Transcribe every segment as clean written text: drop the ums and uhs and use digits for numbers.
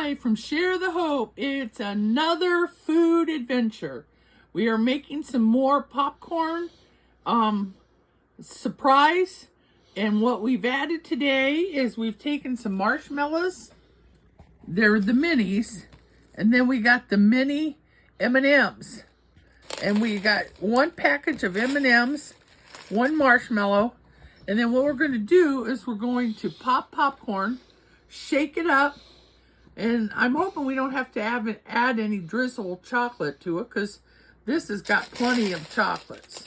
Hi from Share the Hope. It's another food adventure. We are making some more popcorn surprise, and what we've added today is we've taken some marshmallows. They're the minis, and then we got the mini M&Ms, and we got one package of M&Ms, one marshmallow, and then what we're going to do is we're going to pop popcorn, shake it up, and I'm hoping we don't have to add any drizzle chocolate to it, because this has got plenty of chocolates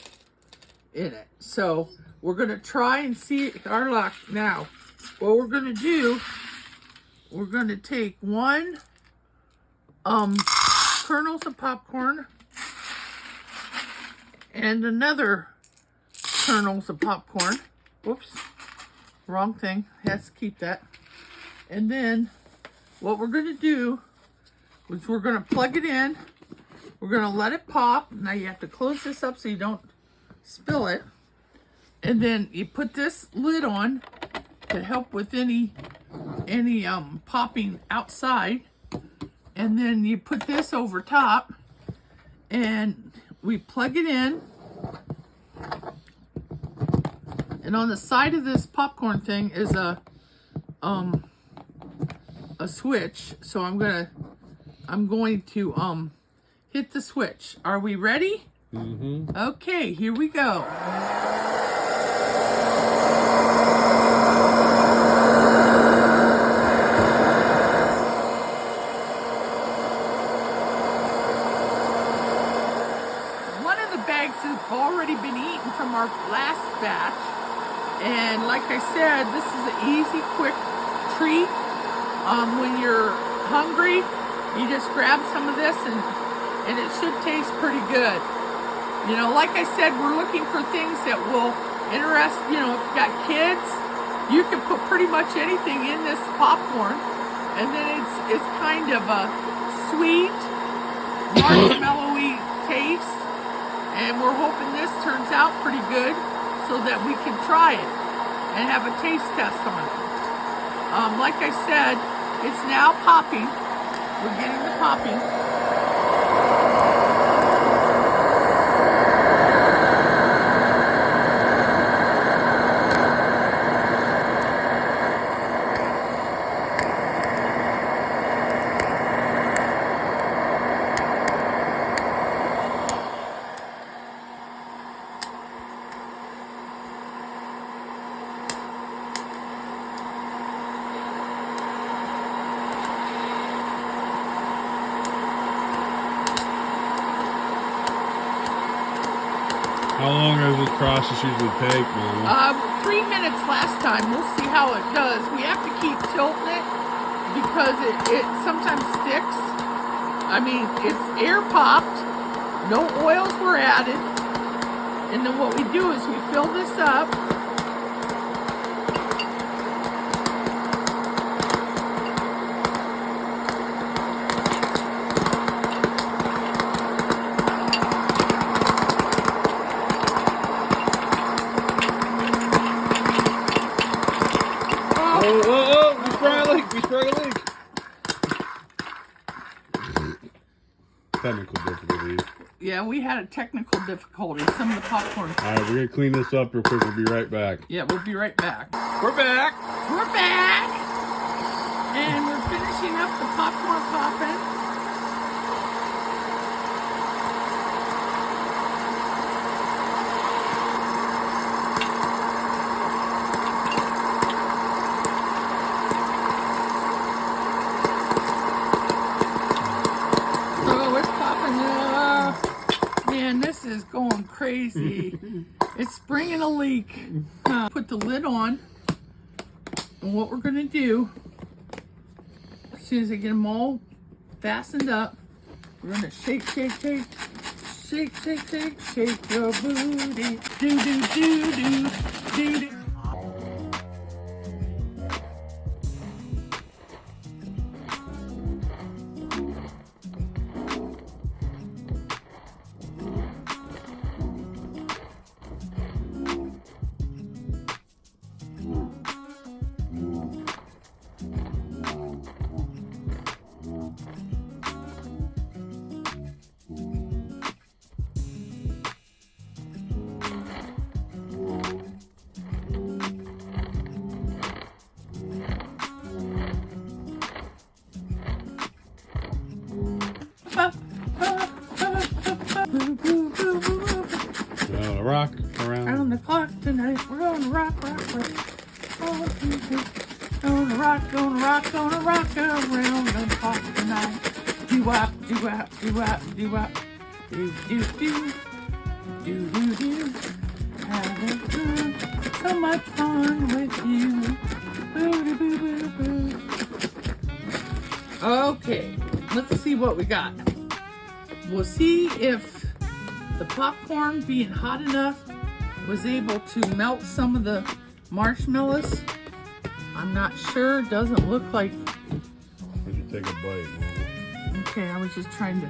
in it. So we're going to try and see our luck. Now, what we're going to do, we're going to take one kernels of popcorn and another kernels of popcorn. Whoops, wrong thing. Has to keep that. And then what we're going to do is we're going to plug it in. We're going to let it pop. Now you have to close this up so you don't spill it. And then you put this lid on to help with any popping outside. And then you put this over top and we plug it in. And on the side of this popcorn thing is a switch. So I'm going to hit the switch. Are we ready? Mm-hmm. Okay, here we go. One of the bags has already been eaten from our last batch. And like I said, this is an easy, quick treat. When you're hungry, you just grab some of this and it should taste pretty good. You know, like I said, we're looking for things that will interest, you know, if you've got kids, you can put pretty much anything in this popcorn, and then it's kind of a sweet, marshmallowy taste, and we're hoping this turns out pretty good so that we can try it and have a taste test on it. Like I said, it's now popping. We're getting the popping. How long does this process usually take, Mama? 3 minutes last time. We'll see how it does. We have to keep tilting it because it sometimes sticks. I mean, it's air popped. No oils were added. And then what we do is we fill this up. We sprung a leak. Technical difficulties. Yeah, we had a technical difficulty. Some of the popcorn. All right, we're going to clean this up real quick. We'll be right back. Yeah, we'll be right back. We're back. We're back. And we're finishing up the popcorn popping. This is going crazy. It's bringing a leak. Put the lid on. And what we're going to do, as soon as I get them all fastened up, we're going to shake, shake, shake. Shake, shake, shake, shake your booty. Do, do, do, do, do, do. gonna rock around the clock tonight. Do-wop, do-wop, do-wop, do-wop. Do-do-do. Do-do-do. Having fun. So much fun with you. Boo-doo-boo-boo-boo. Okay, let's see what we got. We'll see if the popcorn being hot enough was able to melt some of the marshmallows. I'm not sure. It doesn't look like. Would you take a bite, Mama? Okay, I was just trying to.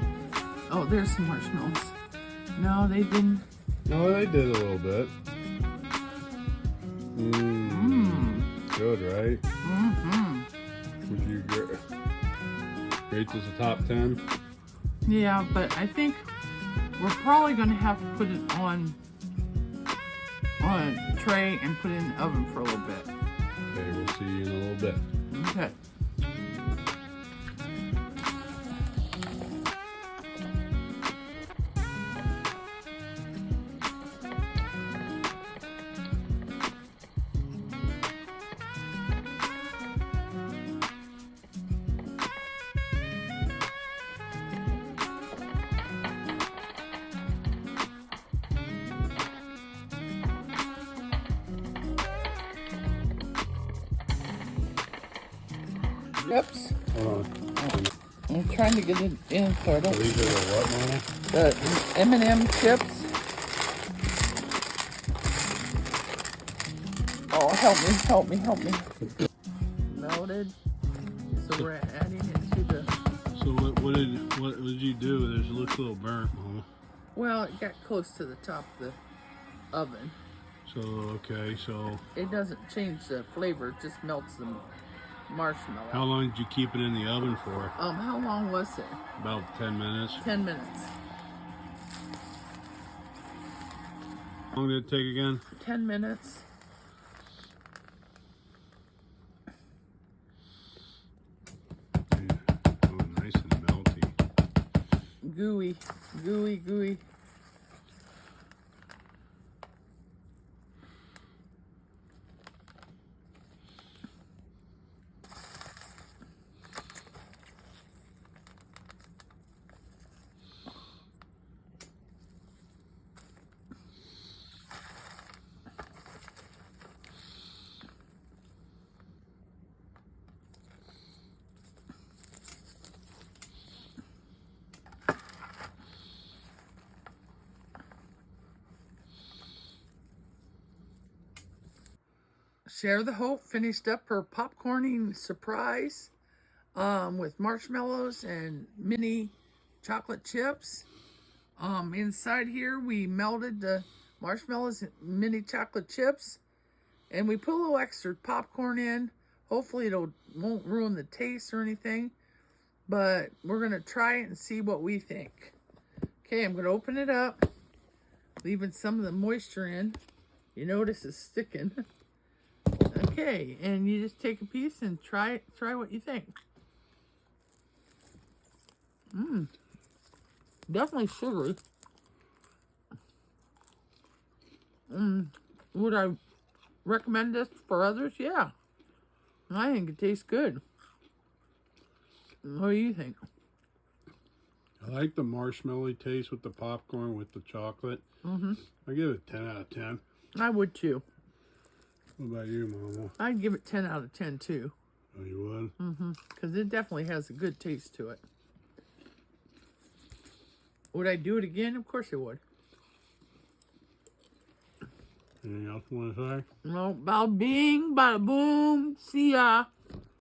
Oh, there's some marshmallows. No, they didn't. No, they did a little bit. Good, right? Would you rate this a top 10? Yeah, but I think we're probably going to have to put it on a tray and put it in the oven for a little bit. Okay, we'll see you in a little bit. Okay. Oops. Hold on. I'm trying to get it in so I So don't. these are the what, Mama? The M&M chips. Oh, help me. Melted. So we're adding it to the. So what did you do? It looks a little burnt, Mama. Well, it got close to the top of the oven. So okay, so It doesn't change the flavor; it just melts the marshmallow. how long did you keep it in the oven for? How long was it? About 10 minutes. 10 minutes. How long did it take again? 10 minutes. Oh, nice and melty. Gooey. Share the Hope finished up her popcorning surprise with marshmallows and mini chocolate chips. Inside here we melted the marshmallows and mini chocolate chips, and we put a little extra popcorn in. Hopefully won't ruin the taste or anything, but we're gonna try it and see what we think. Okay, I'm gonna open it up, leaving some of the moisture in. You notice it's sticking. Okay, and you just take a piece and try what you think. Definitely sugary. Would I recommend this for others? Yeah. I think it tastes good. What do you think? I like the marshmallow taste with the popcorn with the chocolate. I give it 10 out of 10. I would too. What about you, Mama? I'd give it 10 out of 10 too. Oh, you would? Because it definitely has a good taste to it. Would I do it again? Of course I would. Anything else you want to say? No, bada bing, bada boom. See ya.